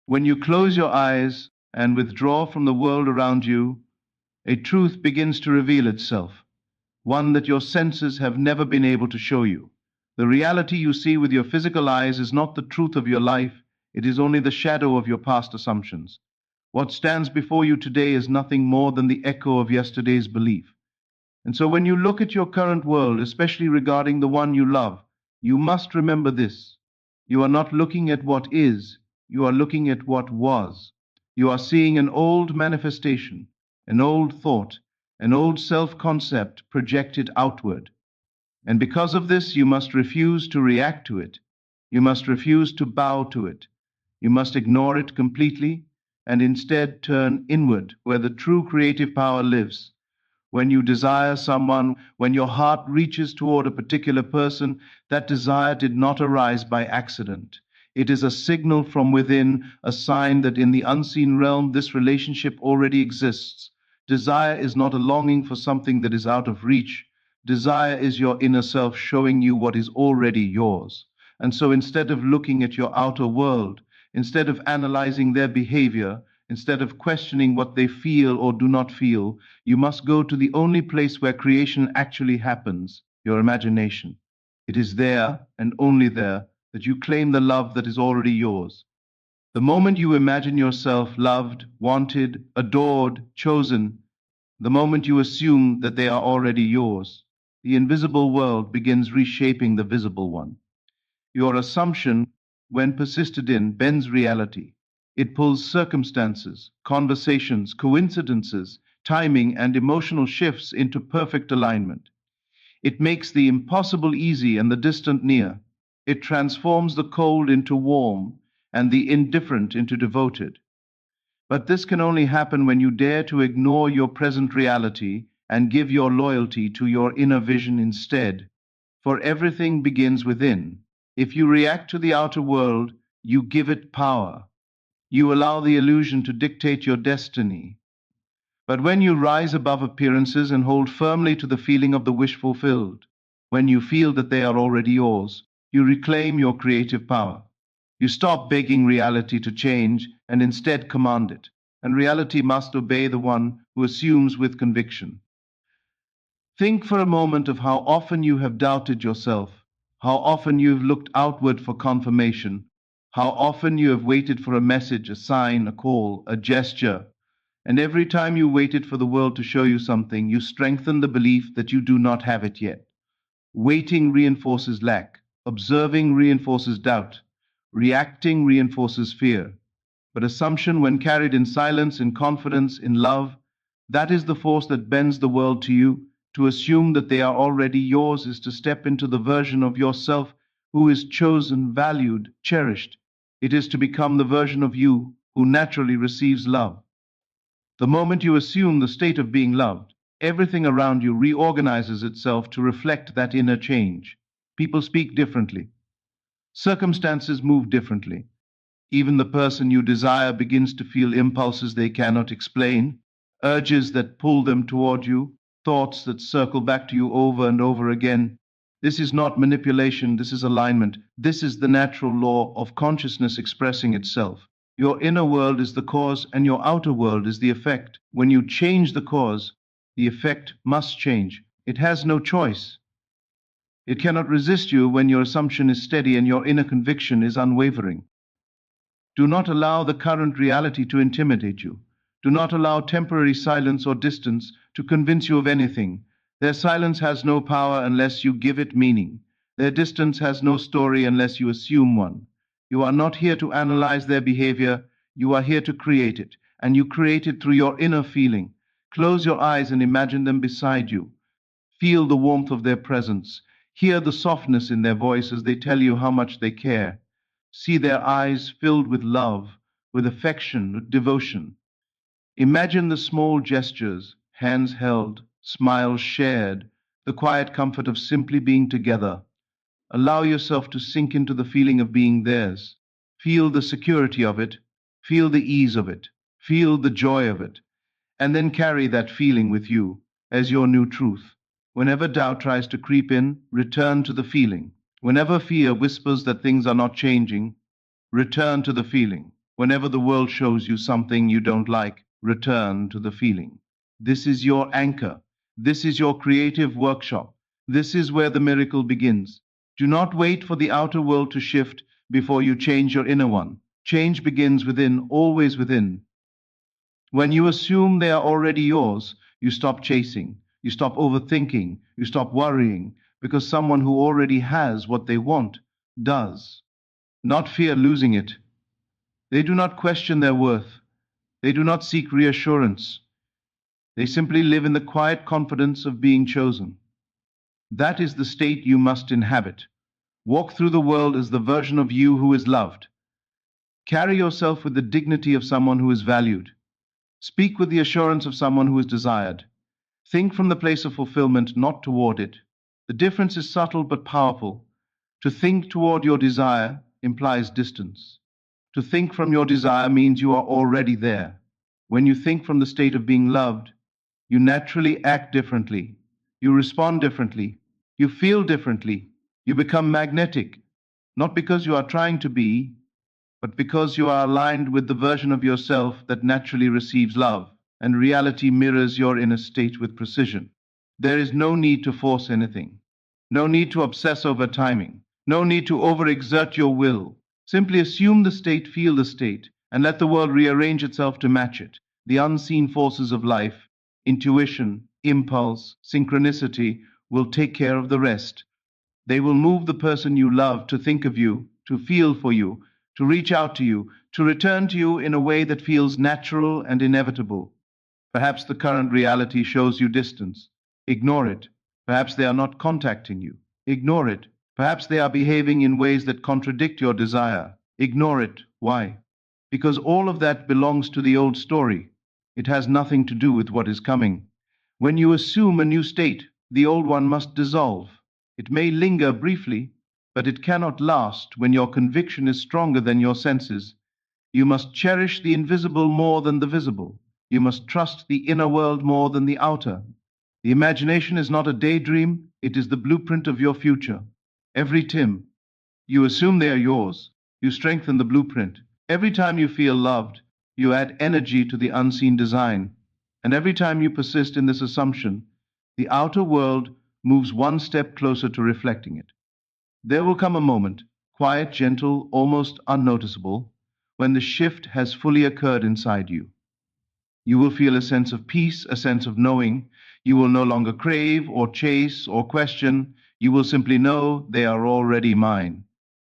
When you close your eyes and withdraw from the world around you, a truth begins to reveal itself, one that your senses have never been able to show you. The reality you see with your physical eyes is not the truth of your life, it is only the shadow of your past assumptions. What stands before you today is nothing more than the echo of yesterday's belief. And so when you look at your current world, especially regarding the one you love, you must remember this. You are not looking at what is, you are looking at what was. You are seeing an old manifestation, an old thought, an old self concept projected outward. And because of this, you must refuse to react to it. You must refuse to bow to it. You must ignore it completely and instead turn inward where the true creative power lives. When you desire someone, when your heart reaches toward a particular person, that desire did not arise by accident. It is a signal from within, a sign that in the unseen realm this relationship already exists. Desire is not a longing for something that is out of reach. Desire is your inner self showing you what is already yours. And so instead of looking at your outer world, instead of analyzing their behavior, instead of questioning what they feel or do not feel, you must go to the only place where creation actually happens, your imagination. It is there, and only there, that you claim the love that is already yours. The moment you imagine yourself loved, wanted, adored, chosen, the moment you assume that they are already yours, the invisible world begins reshaping the visible one. Your assumption, when persisted in, bends reality. It pulls circumstances, conversations, coincidences, timing, and emotional shifts into perfect alignment. It makes the impossible easy and the distant near. It transforms the cold into warm and the indifferent into devoted. But this can only happen when you dare to ignore your present reality and give your loyalty to your inner vision instead. For everything begins within. If you react to the outer world, you give it power. You allow the illusion to dictate your destiny. But when you rise above appearances and hold firmly to the feeling of the wish fulfilled, when you feel that they are already yours, you reclaim your creative power. You stop begging reality to change and instead command it. And reality must obey the one who assumes with conviction. Think for a moment of how often you have doubted yourself, how often you have looked outward for confirmation, how often you have waited for a message, a sign, a call, a gesture, and every time you waited for the world to show you something, you strengthen the belief that you do not have it yet. Waiting reinforces lack, observing reinforces doubt, reacting reinforces fear. But assumption, when carried in silence, in confidence, in love, that is the force that bends the world to you. To assume that they are already yours is to step into the version of yourself who is chosen, valued, cherished. It is to become the version of you who naturally receives love. The moment you assume the state of being loved, everything around you reorganizes itself to reflect that inner change. People speak differently. Circumstances move differently. Even the person you desire begins to feel impulses they cannot explain, urges that pull them toward you, thoughts that circle back to you over and over again. This is not manipulation, this is alignment. This is the natural law of consciousness expressing itself. Your inner world is the cause and your outer world is the effect. When you change the cause, the effect must change. It has no choice. It cannot resist you when your assumption is steady and your inner conviction is unwavering. Do not allow the current reality to intimidate you. Do not allow temporary silence or distance to convince you of anything. Their silence has no power unless you give it meaning. Their distance has no story unless you assume one. You are not here to analyze their behavior, you are here to create it, and you create it through your inner feeling. Close your eyes and imagine them beside you. Feel the warmth of their presence. Hear the softness in their voice as they tell you how much they care. See their eyes filled with love, with affection, with devotion. Imagine the small gestures, hands held, smiles shared, the quiet comfort of simply being together. Allow yourself to sink into the feeling of being theirs. Feel the security of it, feel the ease of it, feel the joy of it, and then carry that feeling with you as your new truth. Whenever doubt tries to creep in, return to the feeling. Whenever fear whispers that things are not changing, return to the feeling. Whenever the world shows you something you don't like, return to the feeling. This is your anchor. This is your creative workshop. This is where the miracle begins. Do not wait for the outer world to shift before you change your inner one. Change begins within, always within. When you assume they are already yours, you stop chasing, you stop overthinking, you stop worrying, because someone who already has what they want does. Not fear losing it. They do not question their worth. They do not seek reassurance. They simply live in the quiet confidence of being chosen. That is the state you must inhabit. Walk through the world as the version of you who is loved. Carry yourself with the dignity of someone who is valued. Speak with the assurance of someone who is desired. Think from the place of fulfillment, not toward it. The difference is subtle but powerful. To think toward your desire implies distance. To think from your desire means you are already there. When you think from the state of being loved, you naturally act differently. You respond differently. You feel differently. You become magnetic, not because you are trying to be, but because you are aligned with the version of yourself that naturally receives love, and reality mirrors your inner state with precision. There is no need to force anything, no need to obsess over timing, no need to overexert your will. Simply assume the state, feel the state, and let the world rearrange itself to match it. The unseen forces of life, intuition, impulse, synchronicity, will take care of the rest. They will move the person you love to think of you, to feel for you, to reach out to you, to return to you in a way that feels natural and inevitable. Perhaps the current reality shows you distance. Ignore it. Perhaps they are not contacting you. Ignore it. Perhaps they are behaving in ways that contradict your desire. Ignore it. Why? Because all of that belongs to the old story. It has nothing to do with what is coming. When you assume a new state, the old one must dissolve. It may linger briefly, but it cannot last when your conviction is stronger than your senses. You must cherish the invisible more than the visible. You must trust the inner world more than the outer. The imagination is not a daydream, it is the blueprint of your future. Every Tim, you assume they are yours. You strengthen the blueprint. Every time you feel loved, you add energy to the unseen design. And every time you persist in this assumption, the outer world moves one step closer to reflecting it. There will come a moment, quiet, gentle, almost unnoticeable, when the shift has fully occurred inside you. You will feel a sense of peace, a sense of knowing. You will no longer crave or chase or question. You will simply know they are already mine.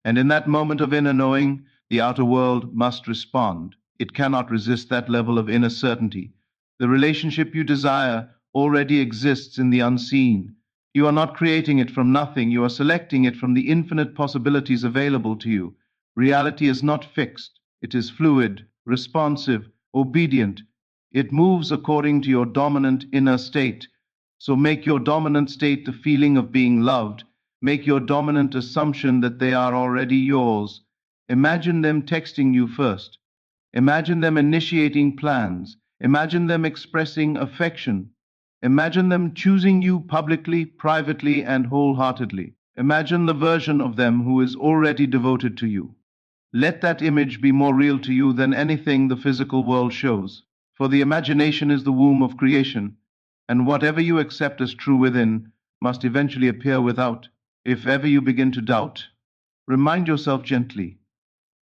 And in that moment of inner knowing, the outer world must respond. It cannot resist that level of inner certainty. The relationship you desire already exists in the unseen. You are not creating it from nothing, you are selecting it from the infinite possibilities available to you. Reality is not fixed, it is fluid, responsive, obedient. It moves according to your dominant inner state. So make your dominant state the feeling of being loved. Make your dominant assumption that they are already yours. Imagine them texting you first. Imagine them initiating plans. Imagine them expressing affection. Imagine them choosing you publicly, privately, and wholeheartedly. Imagine the version of them who is already devoted to you. Let that image be more real to you than anything the physical world shows. For the imagination is the womb of creation, and whatever you accept as true within must eventually appear without. If ever you begin to doubt, remind yourself gently.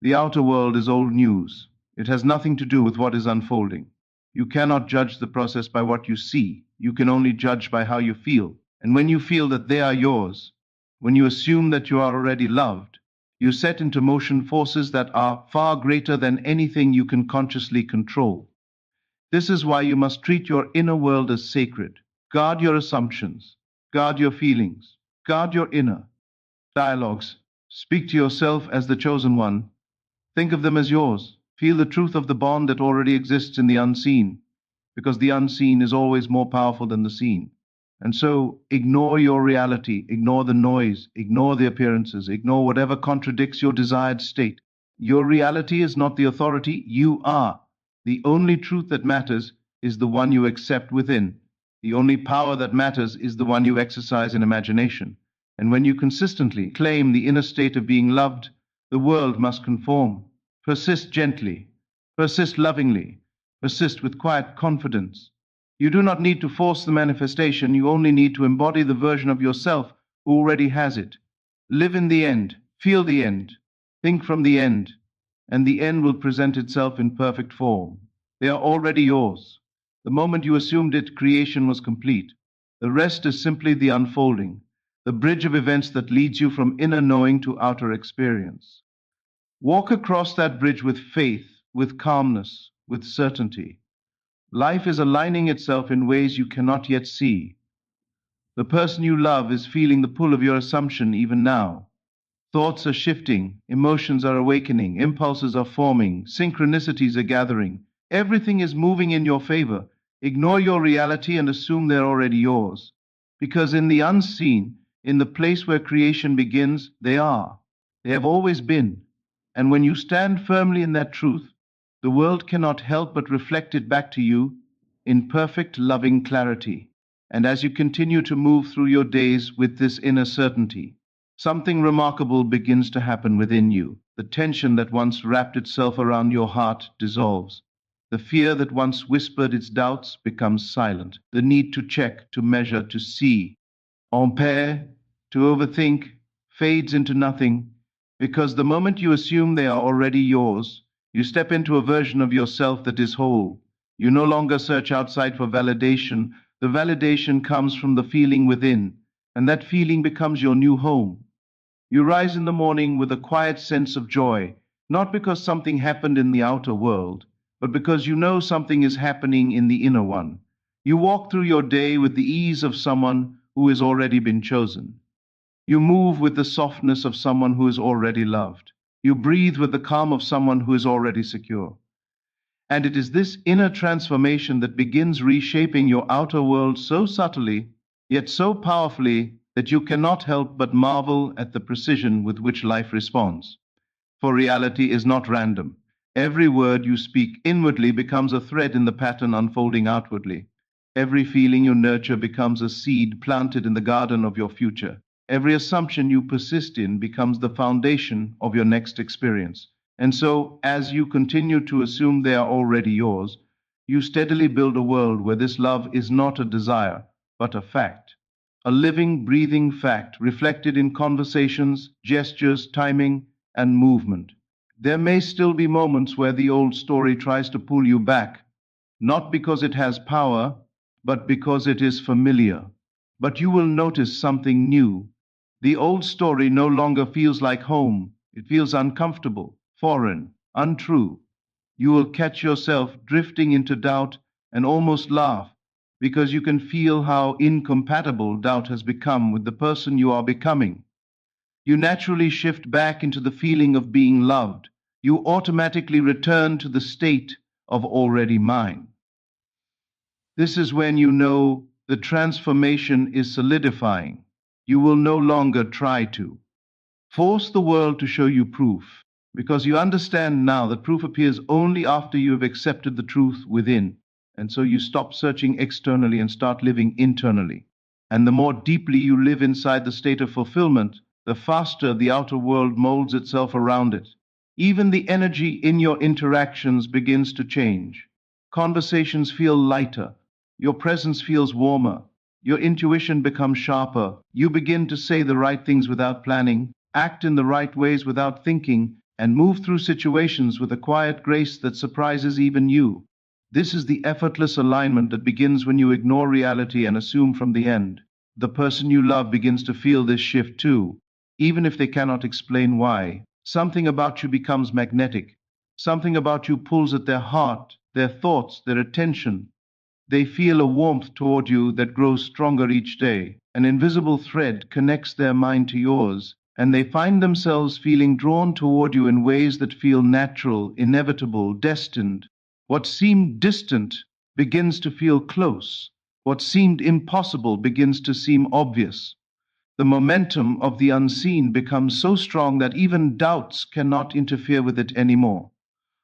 The outer world is old news. It has nothing to do with what is unfolding. You cannot judge the process by what you see. You can only judge by how you feel. And when you feel that they are yours, when you assume that you are already loved, you set into motion forces that are far greater than anything you can consciously control. This is why you must treat your inner world as sacred. Guard your assumptions, guard your feelings, guard your inner dialogues. Speak to yourself as the chosen one. Think of them as yours. Feel the truth of the bond that already exists in the unseen, because the unseen is always more powerful than the seen. And so, ignore your reality, ignore the noise, ignore the appearances, ignore whatever contradicts your desired state. Your reality is not the authority, you are. The only truth that matters is the one you accept within. The only power that matters is the one you exercise in imagination. And when you consistently claim the inner state of being loved, the world must conform. Persist gently, persist lovingly, persist with quiet confidence. You do not need to force the manifestation, you only need to embody the version of yourself who already has it. Live in the end, feel the end, think from the end, and the end will present itself in perfect form. They are already yours. The moment you assumed it, creation was complete. The rest is simply the unfolding, the bridge of events that leads you from inner knowing to outer experience. Walk across that bridge with faith, with calmness, with certainty. Life is aligning itself in ways you cannot yet see. The person you love is feeling the pull of your assumption even now. Thoughts are shifting, emotions are awakening, impulses are forming, synchronicities are gathering. Everything is moving in your favor. Ignore your reality and assume they're already yours. Because in the unseen, in the place where creation begins, they are. They have always been. And when you stand firmly in that truth, the world cannot help but reflect it back to you in perfect, loving clarity. And as you continue to move through your days with this inner certainty, something remarkable begins to happen within you. The tension that once wrapped itself around your heart dissolves. The fear that once whispered its doubts becomes silent. The need to check, to measure, to see, compare, to overthink fades into nothing, because the moment you assume they are already yours, you step into a version of yourself that is whole. You no longer search outside for validation. The validation comes from the feeling within, and that feeling becomes your new home. You rise in the morning with a quiet sense of joy, not because something happened in the outer world, but because you know something is happening in the inner one. You walk through your day with the ease of someone who has already been chosen. You move with the softness of someone who is already loved. You breathe with the calm of someone who is already secure. And it is this inner transformation that begins reshaping your outer world so subtly, yet so powerfully, that you cannot help but marvel at the precision with which life responds. For reality is not random. Every word you speak inwardly becomes a thread in the pattern unfolding outwardly. Every feeling you nurture becomes a seed planted in the garden of your future. Every assumption you persist in becomes the foundation of your next experience. And so, as you continue to assume they are already yours, you steadily build a world where this love is not a desire, but a fact. A living, breathing fact reflected in conversations, gestures, timing, and movement. There may still be moments where the old story tries to pull you back, not because it has power, but because it is familiar. But you will notice something new. The old story no longer feels like home. It feels uncomfortable, foreign, untrue. You will catch yourself drifting into doubt and almost laugh because you can feel how incompatible doubt has become with the person you are becoming. You naturally shift back into the feeling of being loved. You automatically return to the state of already mine. This is when you know the transformation is solidifying. You will no longer try to force the world to show you proof, because you understand now that proof appears only after you have accepted the truth within. And so you stop searching externally and start living internally. And the more deeply you live inside the state of fulfillment, the faster the outer world molds itself around it. Even the energy in your interactions begins to change. Conversations feel lighter, your presence feels warmer, your intuition becomes sharper. You begin to say the right things without planning, act in the right ways without thinking, and move through situations with a quiet grace that surprises even you. This is the effortless alignment that begins when you ignore reality and assume from the end. The person you love begins to feel this shift too, even if they cannot explain why. Something about you becomes magnetic. Something about you pulls at their heart, their thoughts, their attention. They feel a warmth toward you that grows stronger each day. An invisible thread connects their mind to yours, and they find themselves feeling drawn toward you in ways that feel natural, inevitable, destined. What seemed distant begins to feel close. What seemed impossible begins to seem obvious. The momentum of the unseen becomes so strong that even doubts cannot interfere with it anymore.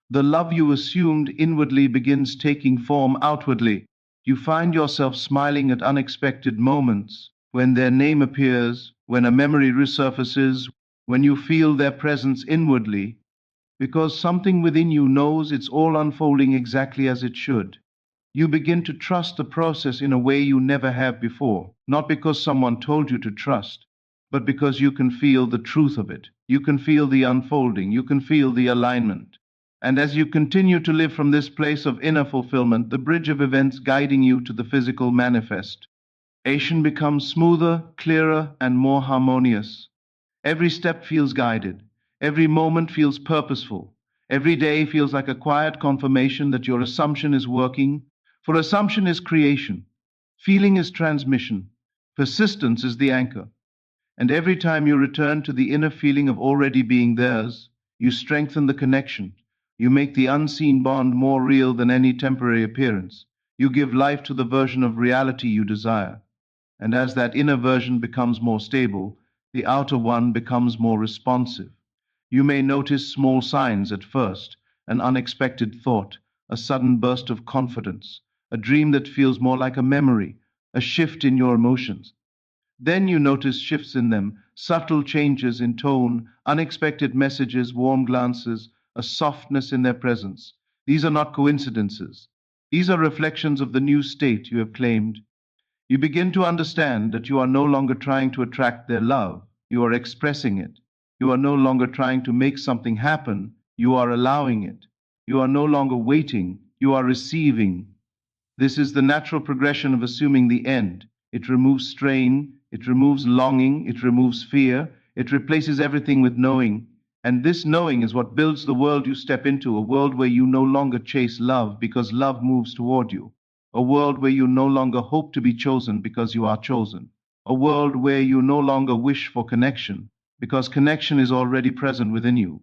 The love you assumed inwardly begins taking form outwardly. You find yourself smiling at unexpected moments, when their name appears, when a memory resurfaces, when you feel their presence inwardly. because something within you knows it's all unfolding exactly as it should. You begin to trust the process in a way you never have before, not because someone told you to trust, but because you can feel the truth of it. You can feel the unfolding, you can feel the alignment. And as you continue to live from this place of inner fulfillment, the bridge of events guiding you to the physical manifest, Asian becomes smoother, clearer, and more harmonious. Every step feels guided. Every moment feels purposeful. Every day feels like a quiet confirmation that your assumption is working. For assumption is creation, feeling is transmission, persistence is the anchor. And every time you return to the inner feeling of already being theirs, you strengthen the connection. You make the unseen bond more real than any temporary appearance. You give life to the version of reality you desire. And as that inner version becomes more stable, the outer one becomes more responsive. You may notice small signs at first, an unexpected thought, a sudden burst of confidence, a dream that feels more like a memory, a shift in your emotions. Then you notice shifts in them, subtle changes in tone, unexpected messages, warm glances, a softness in their presence. These are not coincidences. These are reflections of the new state you have claimed. You begin to understand that you are no longer trying to attract their love, you are expressing it. You are no longer trying to make something happen, you are allowing it. You are no longer waiting, you are receiving. This is the natural progression of assuming the end. It removes strain, it removes longing, it removes fear, it replaces everything with knowing. And this knowing is what builds the world you step into, a world where you no longer chase love because love moves toward you, a world where you no longer hope to be chosen because you are chosen, a world where you no longer wish for connection because connection is already present within you,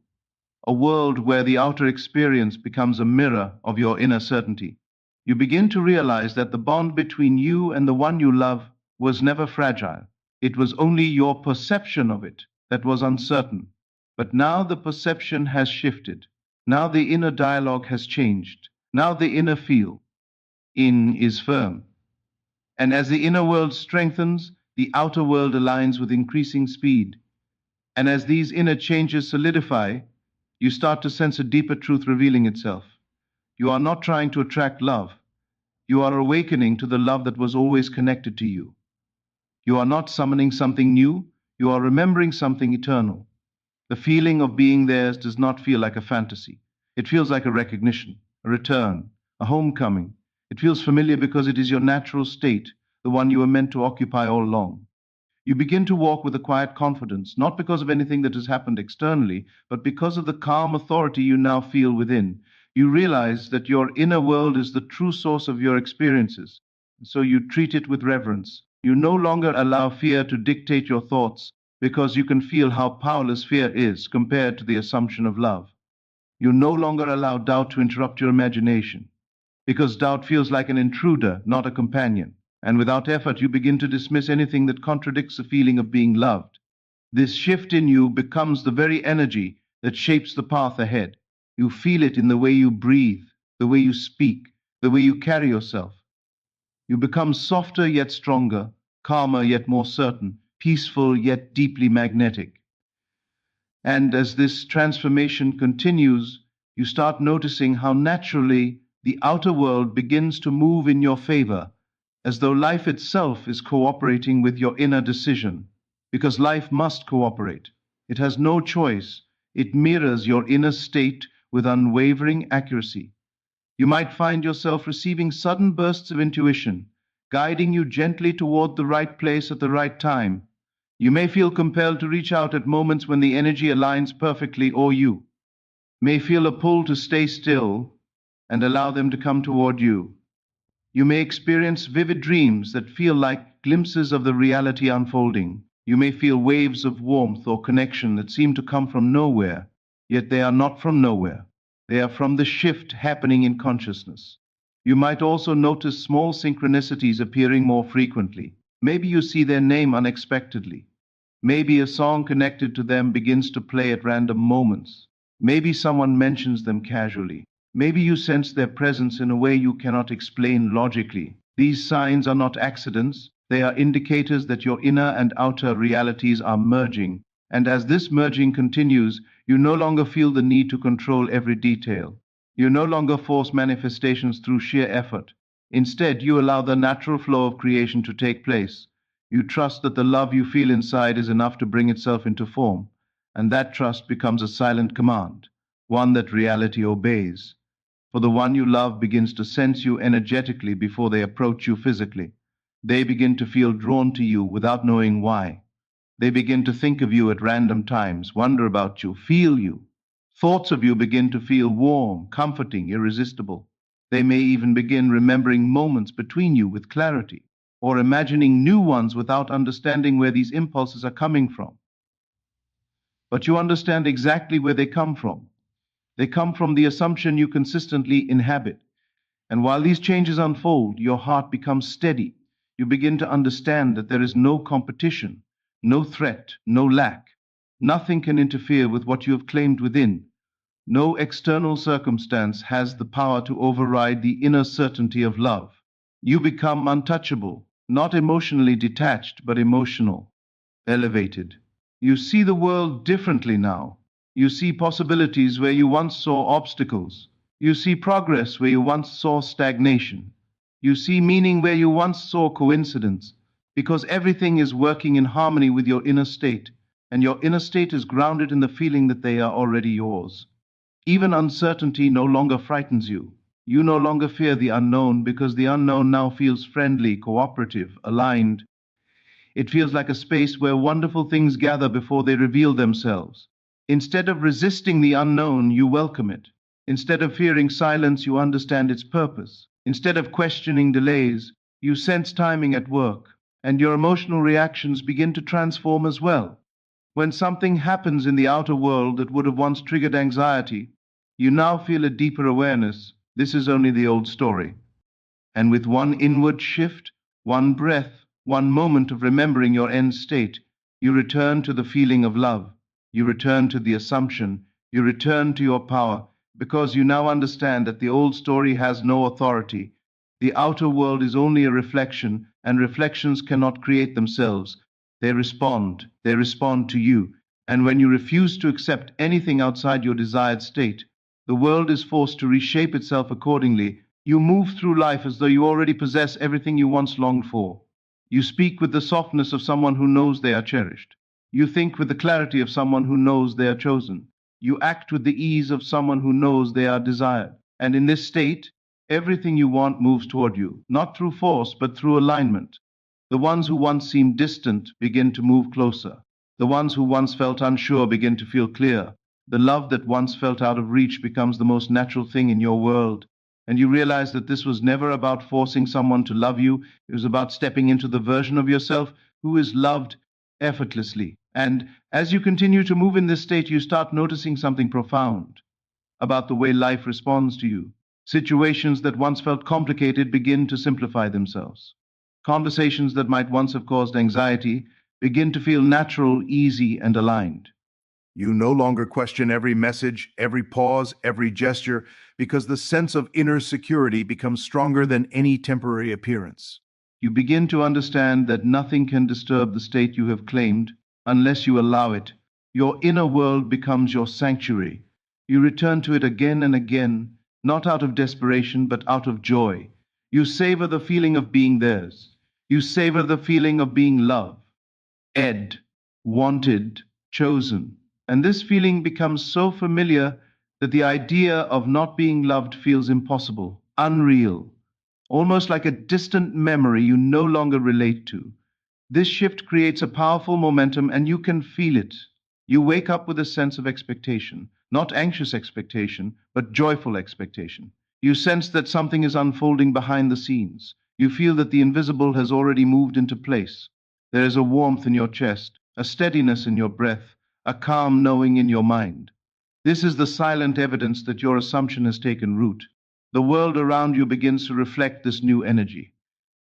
a world where the outer experience becomes a mirror of your inner certainty. You begin to realize that the bond between you and the one you love was never fragile. It was only your perception of it that was uncertain. But now the perception has shifted. Now the inner dialogue has changed. Now the inner feel in is firm. And as the inner world strengthens, the outer world aligns with increasing speed. And as these inner changes solidify, you start to sense a deeper truth revealing itself. You are not trying to attract love. You are awakening to the love that was always connected to you. You are not summoning something new, you are remembering something eternal. The feeling of being theirs does not feel like a fantasy. It feels like a recognition, a return, a homecoming. It feels familiar because it is your natural state, the one you were meant to occupy all along. You begin to walk with a quiet confidence, not because of anything that has happened externally, but because of the calm authority you now feel within. You realize that your inner world is the true source of your experiences, so you treat it with reverence. You no longer allow fear to dictate your thoughts because you can feel how powerless fear is compared to the assumption of love. You no longer allow doubt to interrupt your imagination because doubt feels like an intruder, not a companion. And without effort, you begin to dismiss anything that contradicts the feeling of being loved. This shift in you becomes the very energy that shapes the path ahead. You feel it in the way you breathe, the way you speak, the way you carry yourself. You become softer yet stronger, calmer yet more certain, peaceful yet deeply magnetic. And as this transformation continues, you start noticing how naturally the outer world begins to move in your favor, as though life itself is cooperating with your inner decision. Because life must cooperate. It has no choice. It mirrors your inner state with unwavering accuracy. You might find yourself receiving sudden bursts of intuition, guiding you gently toward the right place at the right time. You may feel compelled to reach out at moments when the energy aligns perfectly, or you may feel a pull to stay still and allow them to come toward you. You may experience vivid dreams that feel like glimpses of the reality unfolding. You may feel waves of warmth or connection that seem to come from nowhere, yet they are not from nowhere. They are from the shift happening in consciousness. You might also notice small synchronicities appearing more frequently. Maybe you see their name unexpectedly. Maybe a song connected to them begins to play at random moments. Maybe someone mentions them casually. Maybe you sense their presence in a way you cannot explain logically. These signs are not accidents, they are indicators that your inner and outer realities are merging. And as this merging continues, You no longer feel the need to control every detail. You no longer force manifestations through sheer effort. Instead, you allow the natural flow of creation to take place. You trust that the love you feel inside is enough to bring itself into form, and that trust becomes a silent command, one that reality obeys. For the one you love begins to sense you energetically before they approach you physically. They begin to feel drawn to you without knowing why. They begin to think of you at random times, wonder about you, feel you. Thoughts of you begin to feel warm, comforting, irresistible. They may even begin remembering moments between you with clarity, or imagining new ones without understanding where these impulses are coming from. But you understand exactly where they come from. They come from the assumption you consistently inhabit. And while these changes unfold, your heart becomes steady. You begin to understand that there is no competition, no threat, no lack. Nothing can interfere with what you have claimed within. No external circumstance has the power to override the inner certainty of love. You become untouchable, not emotionally detached, but emotional, elevated. You see the world differently now. You see possibilities where you once saw obstacles. You see progress where you once saw stagnation. You see meaning where you once saw coincidence, because everything is working in harmony with your inner state, and your inner state is grounded in the feeling that they are already yours. Even uncertainty no longer frightens you. You no longer fear the unknown because the unknown now feels friendly, cooperative, aligned. It feels like a space where wonderful things gather before they reveal themselves. Instead of resisting the unknown, you welcome it. Instead of fearing silence, you understand its purpose. Instead of questioning delays, you sense timing at work, and your emotional reactions begin to transform as well. When something happens in the outer world that would have once triggered anxiety, you now feel a deeper awareness. This is only the old story. And with one inward shift, one breath, one moment of remembering your end state, you return to the feeling of love. You return to the assumption. You return to your power because you now understand that the old story has no authority. The outer world is only a reflection, and reflections cannot create themselves. They respond. They respond to you. And when you refuse to accept anything outside your desired state, the world is forced to reshape itself accordingly. You move through life as though you already possess everything you once longed for. You speak with the softness of someone who knows they are cherished. You think with the clarity of someone who knows they are chosen. You act with the ease of someone who knows they are desired. And in this state, everything you want moves toward you, not through force, but through alignment. The ones who once seemed distant begin to move closer. The ones who once felt unsure begin to feel clear. The love that once felt out of reach becomes the most natural thing in your world. And you realize that this was never about forcing someone to love you. It was about stepping into the version of yourself who is loved effortlessly. And as you continue to move in this state, you start noticing something profound about the way life responds to you. Situations that once felt complicated begin to simplify themselves. Conversations that might once have caused anxiety begin to feel natural, easy, and aligned. You no longer question every message, every pause, every gesture, because the sense of inner security becomes stronger than any temporary appearance. You begin to understand that nothing can disturb the state you have claimed unless you allow it. Your inner world becomes your sanctuary. You return to it again and again, not out of desperation, but out of joy. You savor the feeling of being theirs. You savor the feeling of being loved, ed, wanted, chosen. And this feeling becomes so familiar that the idea of not being loved feels impossible, unreal, almost like a distant memory you no longer relate to. This shift creates a powerful momentum, and you can feel it. You wake up with a sense of expectation, not anxious expectation, but joyful expectation. You sense that something is unfolding behind the scenes. You feel that the invisible has already moved into place. There is a warmth in your chest, a steadiness in your breath, a calm knowing in your mind. This is the silent evidence that your assumption has taken root. The world around you begins to reflect this new energy.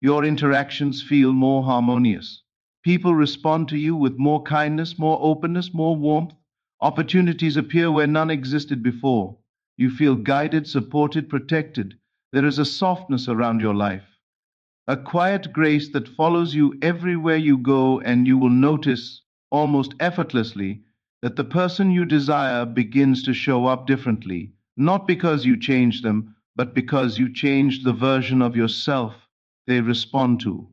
Your interactions feel more harmonious. People respond to you with more kindness, more openness, more warmth. Opportunities appear where none existed before. You feel guided, supported, protected. There is a softness around your life, a quiet grace that follows you everywhere you go, and you will notice almost effortlessly that the person you desire begins to show up differently, not because you changed them, but because you changed the version of yourself they respond to.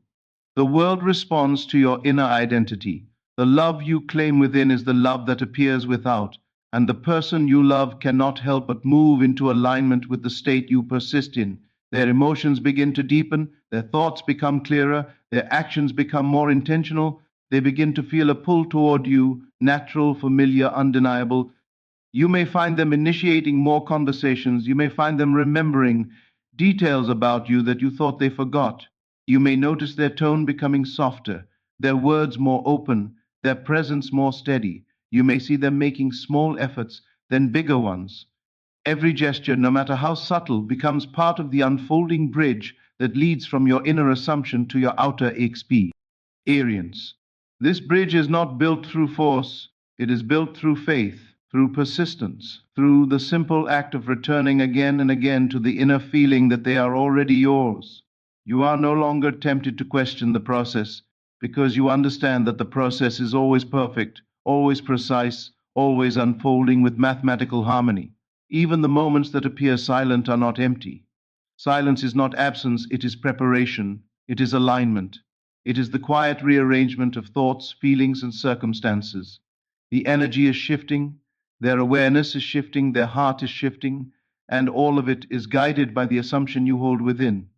The world responds to your inner identity. The love you claim within is the love that appears without, and the person you love cannot help but move into alignment with the state you persist in. Their emotions begin to deepen, their thoughts become clearer, their actions become more intentional. They begin to feel a pull toward you, natural, familiar, undeniable. You may find them initiating more conversations. You may find them remembering details about you that you thought they forgot. You may notice their tone becoming softer, their words more open, their presence more steady. You may see them making small efforts, then bigger ones. Every gesture, no matter how subtle, becomes part of the unfolding bridge that leads from your inner assumption to your outer experience. This bridge is not built through force, it is built through faith, through persistence, through the simple act of returning again and again to the inner feeling that they are already yours. You are no longer tempted to question the process because you understand that the process is always perfect, always precise, always unfolding with mathematical harmony. Even the moments that appear silent are not empty. Silence is not absence, it is preparation, it is alignment. It is the quiet rearrangement of thoughts, feelings, and circumstances. The energy is shifting, their awareness is shifting, their heart is shifting, and all of it is guided by the assumption you hold within.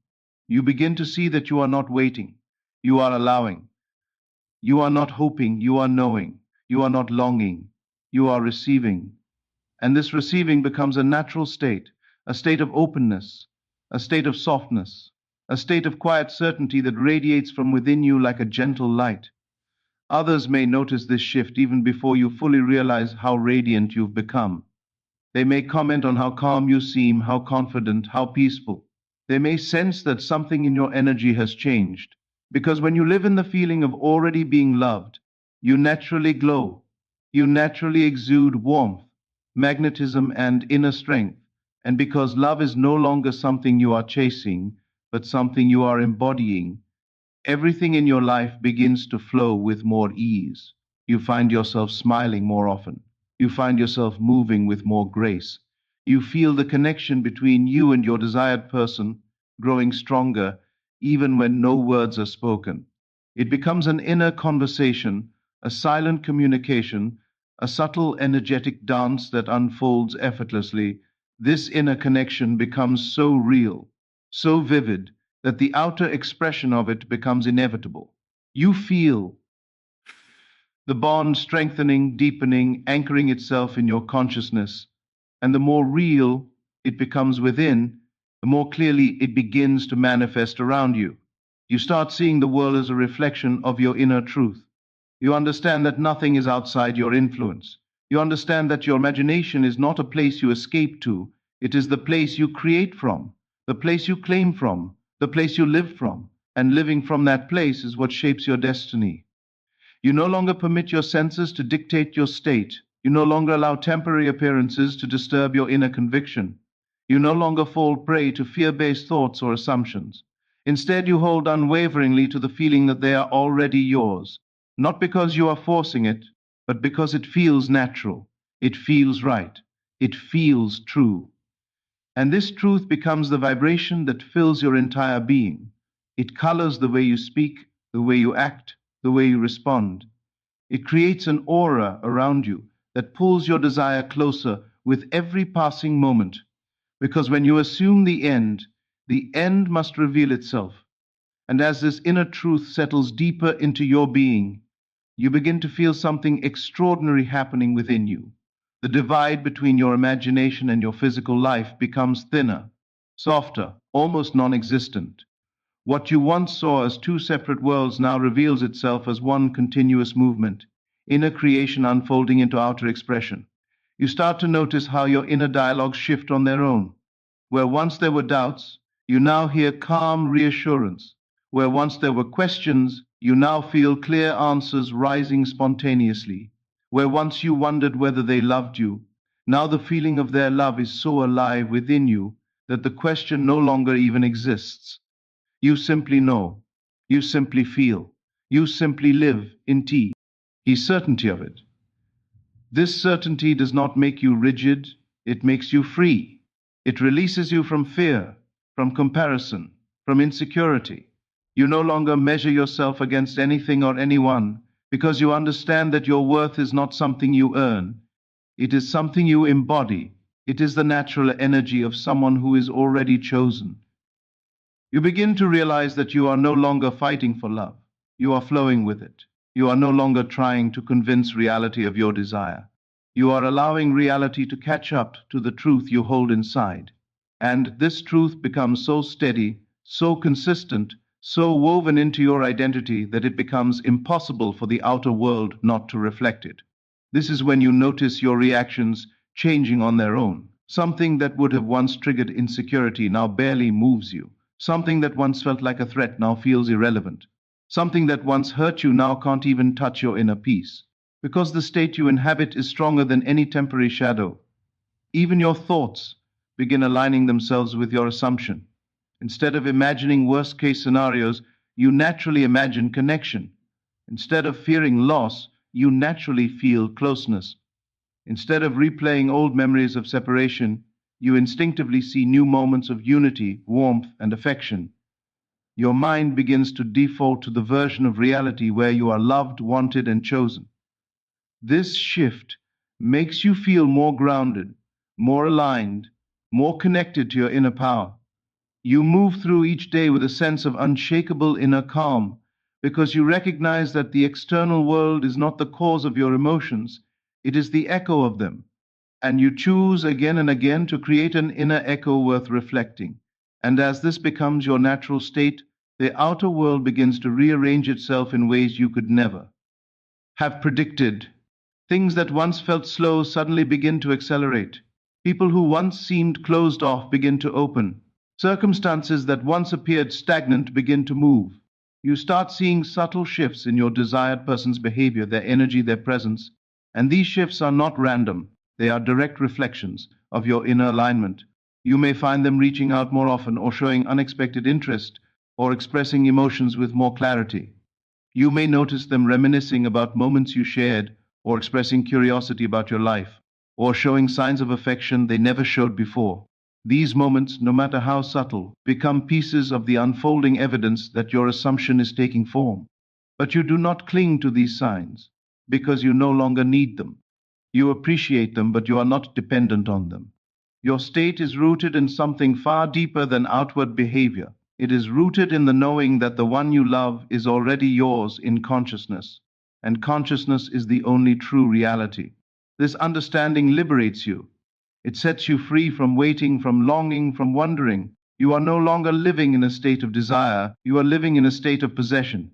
You begin to see that you are not waiting, you are allowing. You are not hoping, you are knowing. You are not longing, you are receiving. And this receiving becomes a natural state, a state of openness, a state of softness, a state of quiet certainty that radiates from within you like a gentle light. Others may notice this shift even before you fully realize how radiant you've become. They may comment on how calm you seem, how confident, how peaceful. They may sense that something in your energy has changed. Because when you live in the feeling of already being loved, you naturally glow. You naturally exude warmth, magnetism, and inner strength. And because love is no longer something you are chasing, but something you are embodying, everything in your life begins to flow with more ease. You find yourself smiling more often. You find yourself moving with more grace. You feel the connection between you and your desired person growing stronger even when no words are spoken. It becomes an inner conversation, a silent communication, a subtle energetic dance that unfolds effortlessly. This inner connection becomes so real, so vivid, that the outer expression of it becomes inevitable. You feel the bond strengthening, deepening, anchoring itself in your consciousness, and the more real it becomes within, the more clearly it begins to manifest around you. You start seeing the world as a reflection of your inner truth. You understand that nothing is outside your influence. You understand that your imagination is not a place you escape to, it is the place you create from, the place you claim from, the place you live from, and living from that place is what shapes your destiny. You no longer permit your senses to dictate your state. You no longer allow temporary appearances to disturb your inner conviction. You no longer fall prey to fear based thoughts or assumptions. Instead, you hold unwaveringly to the feeling that they are already yours, not because you are forcing it, but because it feels natural, it feels right, it feels true. And this truth becomes the vibration that fills your entire being. It colors the way you speak, the way you act, the way you respond. It creates an aura around you that pulls your desire closer with every passing moment. Because when you assume the end must reveal itself. And as this inner truth settles deeper into your being, you begin to feel something extraordinary happening within you. The divide between your imagination and your physical life becomes thinner, softer, almost non existent. What you once saw as two separate worlds now reveals itself as one continuous movement, inner creation unfolding into outer expression. You start to notice how your inner dialogues shift on their own. Where once there were doubts, you now hear calm reassurance. Where once there were questions, you now feel clear answers rising spontaneously. Where once you wondered whether they loved you, now the feeling of their love is so alive within you that the question no longer even exists. You simply know. You simply feel. You simply live in T. The certainty of it. This certainty does not make you rigid, it makes you free. It releases you from fear, from comparison, from insecurity. You no longer measure yourself against anything or anyone because you understand that your worth is not something you earn, it is something you embody. It is the natural energy of someone who is already chosen. You begin to realize that you are no longer fighting for love. You are flowing with it. You are no longer trying to convince reality of your desire. You are allowing reality to catch up to the truth you hold inside. And this truth becomes so steady, so consistent, so woven into your identity that it becomes impossible for the outer world not to reflect it. This is when you notice your reactions changing on their own. Something that would have once triggered insecurity now barely moves you. Something that once felt like a threat now feels irrelevant. Something that once hurt you now can't even touch your inner peace. Because the state you inhabit is stronger than any temporary shadow. Even your thoughts begin aligning themselves with your assumption. Instead of imagining worst case scenarios, you naturally imagine connection. Instead of fearing loss, you naturally feel closeness. Instead of replaying old memories of separation, you instinctively see new moments of unity, warmth, and affection. Your mind begins to default to the version of reality where you are loved, wanted, and chosen. This shift makes you feel more grounded, more aligned, more connected to your inner power. You move through each day with a sense of unshakable inner calm because you recognize that the external world is not the cause of your emotions, it is the echo of them. And you choose again and again to create an inner echo worth reflecting. And as this becomes your natural state, the outer world begins to rearrange itself in ways you could never have predicted. Things that once felt slow suddenly begin to accelerate. People who once seemed closed off begin to open. Circumstances that once appeared stagnant begin to move. You start seeing subtle shifts in your desired person's behavior, their energy, their presence. And these shifts are not random, they are direct reflections of your inner alignment. You may find them reaching out more often, or showing unexpected interest, or expressing emotions with more clarity. You may notice them reminiscing about moments you shared, or expressing curiosity about your life, or showing signs of affection they never showed before. These moments, no matter how subtle, become pieces of the unfolding evidence that your assumption is taking form. But you do not cling to these signs, because you no longer need them. You appreciate them, but you are not dependent on them. Your state is rooted in something far deeper than outward behavior. It is rooted in the knowing that the one you love is already yours in consciousness, and consciousness is the only true reality. This understanding liberates you. It sets you free from waiting, from longing, from wondering. You are no longer living in a state of desire, you are living in a state of possession.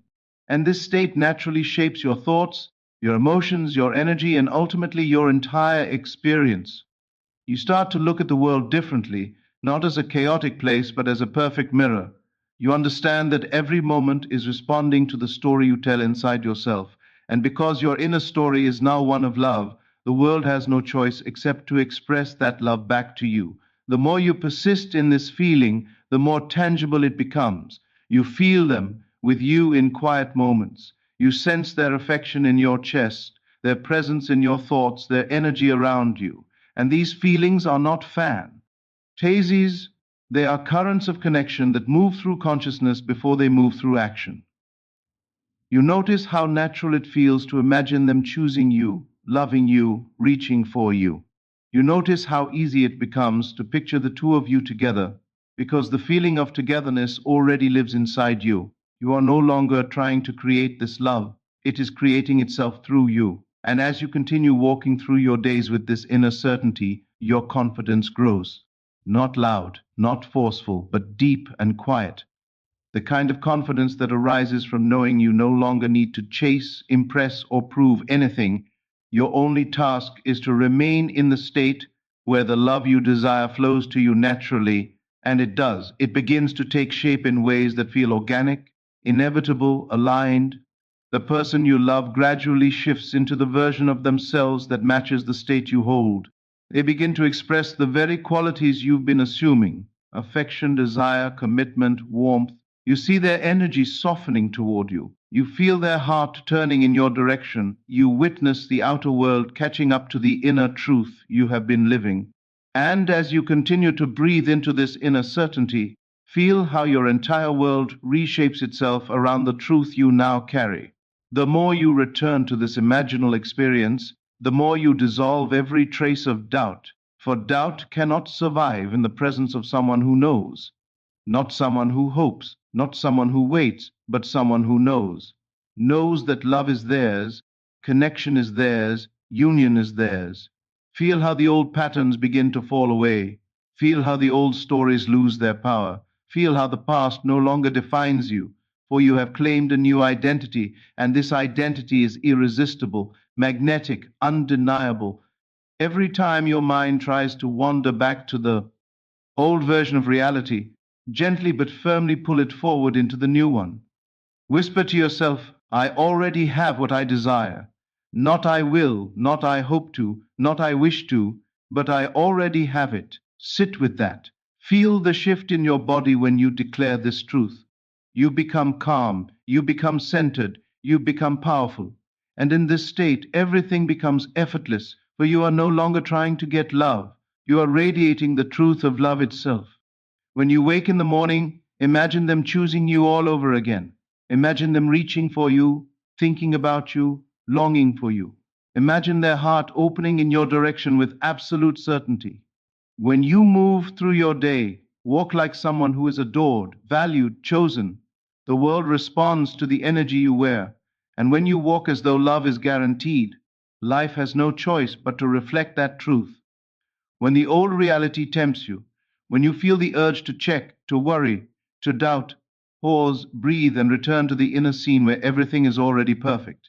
And this state naturally shapes your thoughts, your emotions, your energy, and ultimately your entire experience. You start to look at the world differently, not as a chaotic place, but as a perfect mirror. You understand that every moment is responding to the story you tell inside yourself. And because your inner story is now one of love, the world has no choice except to express that love back to you. The more you persist in this feeling, the more tangible it becomes. You feel them with you in quiet moments. You sense their affection in your chest, their presence in your thoughts, their energy around you. And these feelings are not fantasies, they are currents of connection that move through consciousness before they move through action. You notice how natural it feels to imagine them choosing you, loving you, reaching for you. You notice how easy it becomes to picture the two of you together because the feeling of togetherness already lives inside you. You are no longer trying to create this love, it is creating itself through you. And as you continue walking through your days with this inner certainty, your confidence grows. Not loud, not forceful, but deep and quiet. The kind of confidence that arises from knowing you no longer need to chase, impress, or prove anything. Your only task is to remain in the state where the love you desire flows to you naturally, and it does. It begins to take shape in ways that feel organic, inevitable, aligned. The person you love gradually shifts into the version of themselves that matches the state you hold. They begin to express the very qualities you've been assuming: affection, desire, commitment, warmth. You see their energy softening toward you. You feel their heart turning in your direction. You witness the outer world catching up to the inner truth you have been living. And as you continue to breathe into this inner certainty, feel how your entire world reshapes itself around the truth you now carry. The more you return to this imaginal experience, the more you dissolve every trace of doubt, for doubt cannot survive in the presence of someone who knows. Not someone who hopes, not someone who waits, but someone who knows. Knows that love is theirs, connection is theirs, union is theirs. Feel how the old patterns begin to fall away. Feel how the old stories lose their power. Feel how the past no longer defines you, for you have claimed a new identity, and this identity is irresistible, magnetic, undeniable. Every time your mind tries to wander back to the old version of reality, gently but firmly pull it forward into the new one. Whisper to yourself, I already have what I desire. Not I will, not I hope to, not I wish to, but I already have it. Sit with that. Feel the shift in your body when you declare this truth. You become calm, you become centered, you become powerful. And in this state, everything becomes effortless, for you are no longer trying to get love. You are radiating the truth of love itself. When you wake in the morning, imagine them choosing you all over again. Imagine them reaching for you, thinking about you, longing for you. Imagine their heart opening in your direction with absolute certainty. When you move through your day, walk like someone who is adored, valued, chosen. The world responds to the energy you wear. And when you walk as though love is guaranteed, life has no choice but to reflect that truth. When the old reality tempts you, when you feel the urge to check, to worry, to doubt, pause, breathe, and return to the inner scene where everything is already perfect.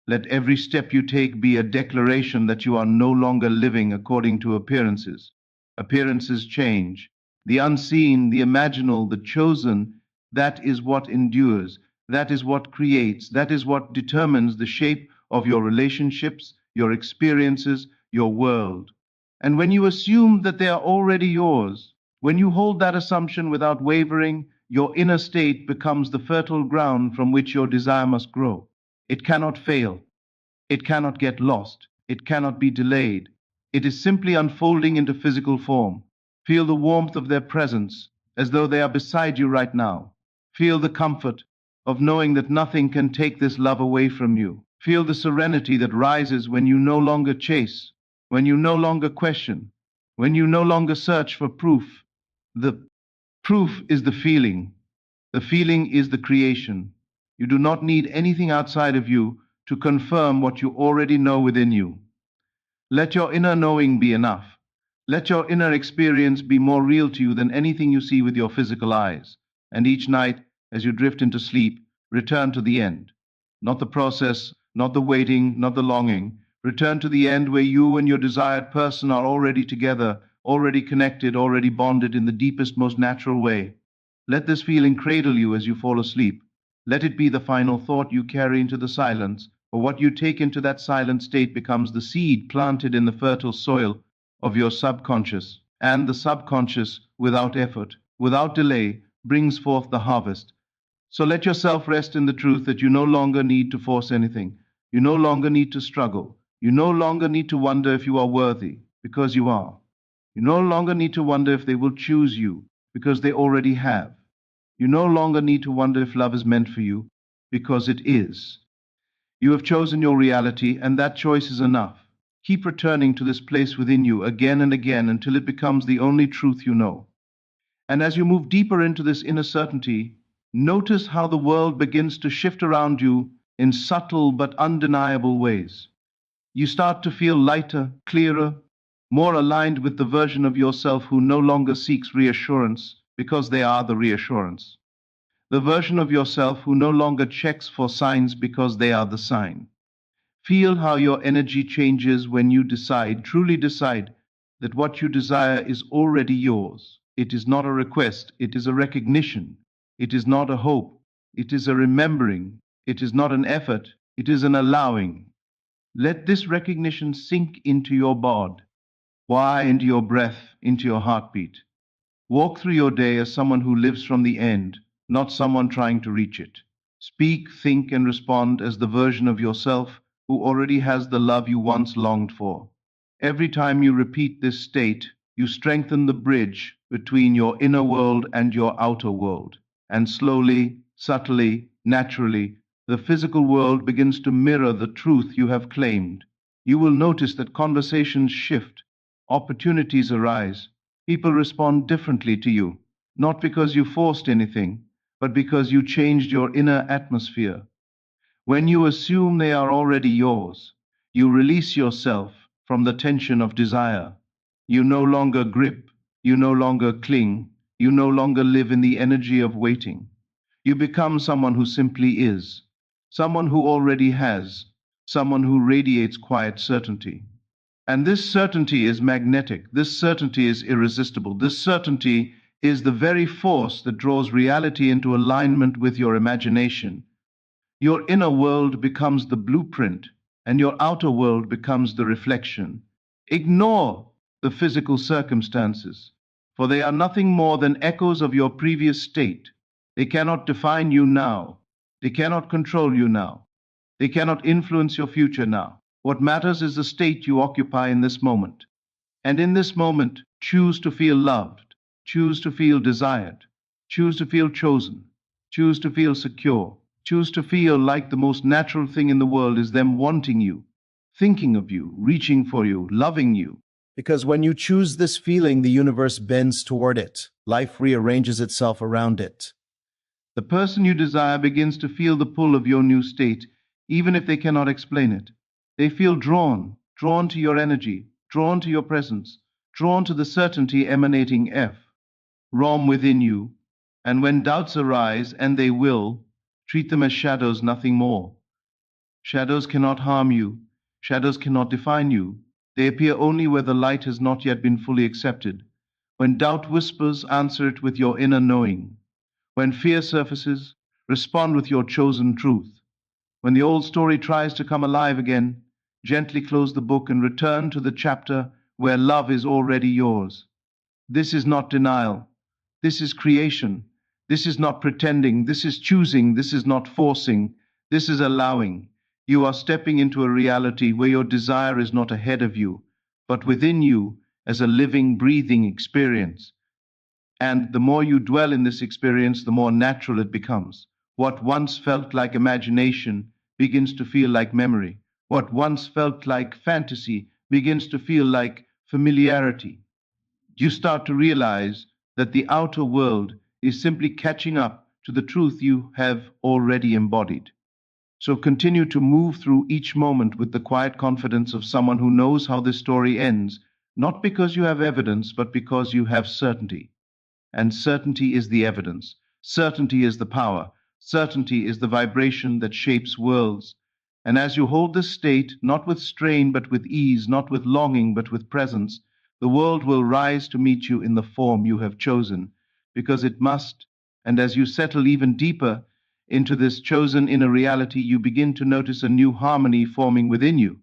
Let every step you take be a declaration that you are no longer living according to appearances. Appearances change. The unseen, the imaginal, the chosen, that is what endures. That is what creates. That is what determines the shape of your relationships, your experiences, your world. And when you assume that they are already yours, when you hold that assumption without wavering, your inner state becomes the fertile ground from which your desire must grow. It cannot fail. It cannot get lost. It cannot be delayed. It is simply unfolding into physical form. Feel the warmth of their presence as though they are beside you right now. Feel the comfort of knowing that nothing can take this love away from you. Feel the serenity that rises when you no longer chase, when you no longer question, when you no longer search for proof. The proof is the feeling. The feeling is the creation. You do not need anything outside of you to confirm what you already know within you. Let your inner knowing be enough. Let your inner experience be more real to you than anything you see with your physical eyes. And each night, as you drift into sleep, return to the end. Not the process, not the waiting, not the longing. Return to the end where you and your desired person are already together, already connected, already bonded in the deepest, most natural way. Let this feeling cradle you as you fall asleep. Let it be the final thought you carry into the silence, for what you take into that silent state becomes the seed planted in the fertile soil of your subconscious. And the subconscious, without effort, without delay, brings forth the harvest. So let yourself rest in the truth that you no longer need to force anything. You no longer need to struggle. You no longer need to wonder if you are worthy, because you are. You no longer need to wonder if they will choose you, because they already have. You no longer need to wonder if love is meant for you, because it is. You have chosen your reality, and that choice is enough. Keep returning to this place within you again and again until it becomes the only truth you know. And as you move deeper into this inner certainty, notice how the world begins to shift around you in subtle but undeniable ways. You start to feel lighter, clearer, more aligned with the version of yourself who no longer seeks reassurance because they are the reassurance. The version of yourself who no longer checks for signs because they are the sign. Feel how your energy changes when you decide, truly decide, that what you desire is already yours. It is not a request, it is a recognition. It is not a hope, it is a remembering. It is not an effort, it is an allowing. Let this recognition sink into your bod, why into your breath, into your heartbeat. Walk through your day as someone who lives from the end, not someone trying to reach it. Speak, think, and respond as the version of yourself who already has the love you once longed for. Every time you repeat this state, you strengthen the bridge between your inner world and your outer world. And slowly, subtly, naturally, the physical world begins to mirror the truth you have claimed. You will notice that conversations shift, opportunities arise, people respond differently to you, not because you forced anything, but because you changed your inner atmosphere. When you assume they are already yours, you release yourself from the tension of desire. You no longer grip, you no longer cling, you no longer live in the energy of waiting. You become someone who simply is, someone who already has, someone who radiates quiet certainty. And this certainty is magnetic. This certainty is irresistible. This certainty is the very force that draws reality into alignment with your imagination. Your inner world becomes the blueprint, and your outer world becomes the reflection. Ignore the physical circumstances, for they are nothing more than echoes of your previous state. They cannot define you now. They cannot control you now. They cannot influence your future now. What matters is the state you occupy in this moment. And in this moment, choose to feel loved, choose to feel desired, choose to feel chosen, choose to feel secure, choose to feel like the most natural thing in the world is them wanting you, thinking of you, reaching for you, loving you. Because when you choose this feeling, the universe bends toward it. Life rearranges itself around it. The person you desire begins to feel the pull of your new state, even if they cannot explain it. They feel drawn to your energy, drawn to your presence, drawn to the certainty emanating Rom within you. And when doubts arise, and they will, treat them as shadows, nothing more. Shadows cannot harm you, shadows cannot define you. They appear only where the light has not yet been fully accepted. When doubt whispers, answer it with your inner knowing. When fear surfaces, respond with your chosen truth. When the old story tries to come alive again, gently close the book and return to the chapter where love is already yours. This is not denial. This is creation. This is not pretending. This is choosing. This is not forcing. This is allowing. You are stepping into a reality where your desire is not ahead of you, but within you as a living, breathing experience. And the more you dwell in this experience, the more natural it becomes. What once felt like imagination begins to feel like memory. What once felt like fantasy begins to feel like familiarity. You start to realize that the outer world is simply catching up to the truth you have already embodied. So continue to move through each moment with the quiet confidence of someone who knows how this story ends, not because you have evidence, but because you have certainty. And certainty is the evidence. Certainty is the power. Certainty is the vibration that shapes worlds. And as you hold this state, not with strain but with ease, not with longing but with presence, the world will rise to meet you in the form you have chosen, because it must. And as you settle even deeper into this chosen inner reality, you begin to notice a new harmony forming within you,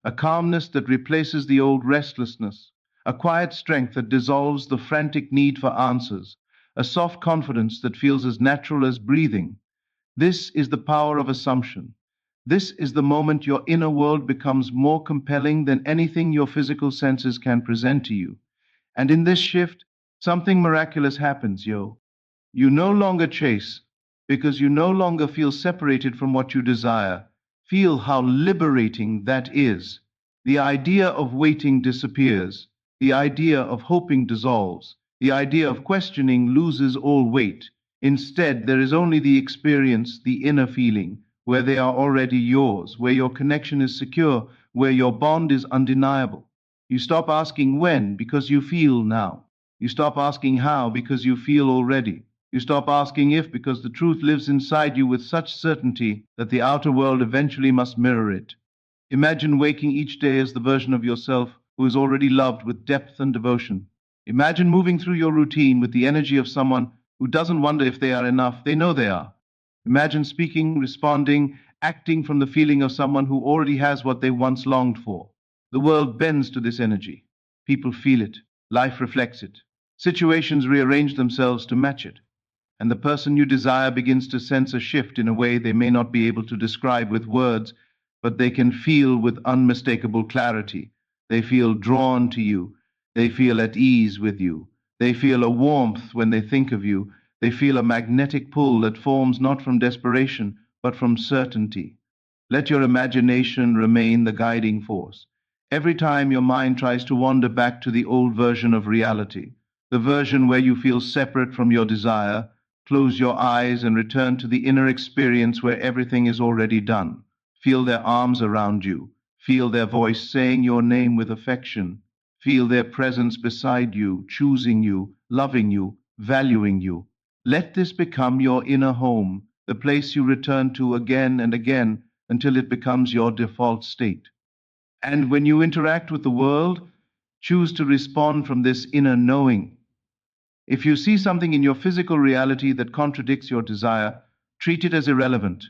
a calmness that replaces the old restlessness, a quiet strength that dissolves the frantic need for answers, a soft confidence that feels as natural as breathing. This is the power of assumption. This is the moment your inner world becomes more compelling than anything your physical senses can present to you. And in this shift, something miraculous happens, yo. You no longer chase because you no longer feel separated from what you desire. Feel how liberating that is. The idea of waiting disappears. The idea of hoping dissolves. The idea of questioning loses all weight. Instead, there is only the experience, the inner feeling, where they are already yours, where your connection is secure, where your bond is undeniable. You stop asking when because you feel now. You stop asking how because you feel already. You stop asking if because the truth lives inside you with such certainty that the outer world eventually must mirror it. Imagine waking each day as the version of yourself who is already loved with depth and devotion. Imagine moving through your routine with the energy of someone who doesn't wonder if they are enough, they know they are. Imagine speaking, responding, acting from the feeling of someone who already has what they once longed for. The world bends to this energy. People feel it. Life reflects it. Situations rearrange themselves to match it. and the person you desire begins to sense a shift in a way they may not be able to describe with words, but they can feel with unmistakable clarity. They feel drawn to you. They feel at ease with you. They feel a warmth when they think of you. They feel a magnetic pull that forms not from desperation, but from certainty. Let your imagination remain the guiding force. Every time your mind tries to wander back to the old version of reality, the version where you feel separate from your desire, close your eyes and return to the inner experience where everything is already done. Feel their arms around you. Feel their voice saying your name with affection. Feel their presence beside you, choosing you, loving you, valuing you. Let this become your inner home, the place you return to again and again until it becomes your default state. And when you interact with the world, choose to respond from this inner knowing. If you see something in your physical reality that contradicts your desire, treat it as irrelevant.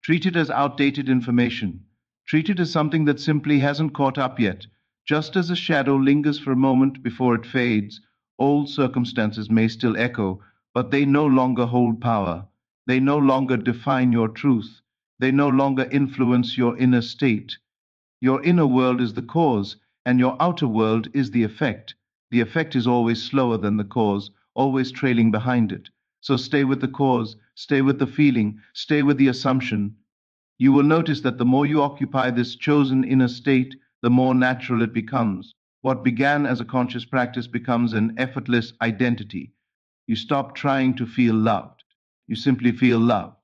Treat it as outdated information. Treat it as something that simply hasn't caught up yet. Just as a shadow lingers for a moment before it fades, old circumstances may still echo, but they no longer hold power. They no longer define your truth. They no longer influence your inner state. Your inner world is the cause, and your outer world is the effect. The effect is always slower than the cause, always trailing behind it. So stay with the cause, stay with the feeling, stay with the assumption. You will notice that the more you occupy this chosen inner state, the more natural it becomes. What began as a conscious practice becomes an effortless identity. You stop trying to feel loved. You simply feel loved.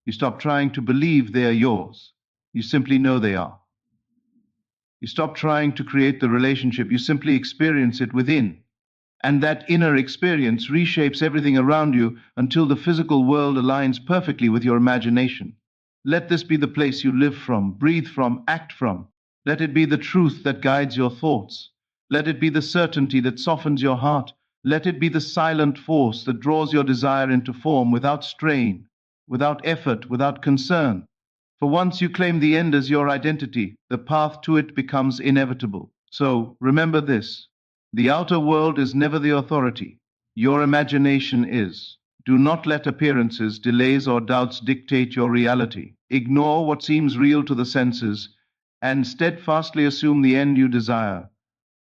You stop trying to believe they are yours. You simply know they are. You stop trying to create the relationship, you simply experience it within. And that inner experience reshapes everything around you until the physical world aligns perfectly with your imagination. Let this be the place you live from, breathe from, act from. Let it be the truth that guides your thoughts. Let it be the certainty that softens your heart. Let it be the silent force that draws your desire into form without strain, without effort, without concern. For once you claim the end as your identity, the path to it becomes inevitable. So remember this: the outer world is never the authority. Your imagination is. Do not let appearances, delays, or doubts dictate your reality. Ignore what seems real to the senses and steadfastly assume the end you desire.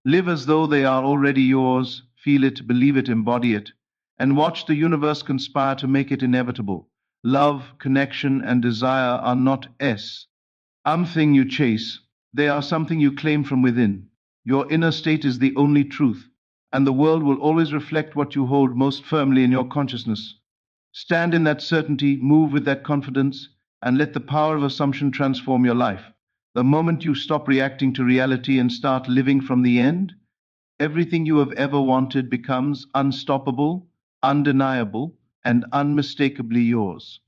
Live as though they are already yours, feel it, believe it, embody it, and watch the universe conspire to make it inevitable. Love, connection, and desire are not something you chase, they are something you claim from within. Your inner state is the only truth, and the world will always reflect what you hold most firmly in your consciousness. Stand in that certainty, move with that confidence, and let the power of assumption transform your life. The moment you stop reacting to reality and start living from the end, everything you have ever wanted becomes unstoppable, undeniable, and unmistakably yours.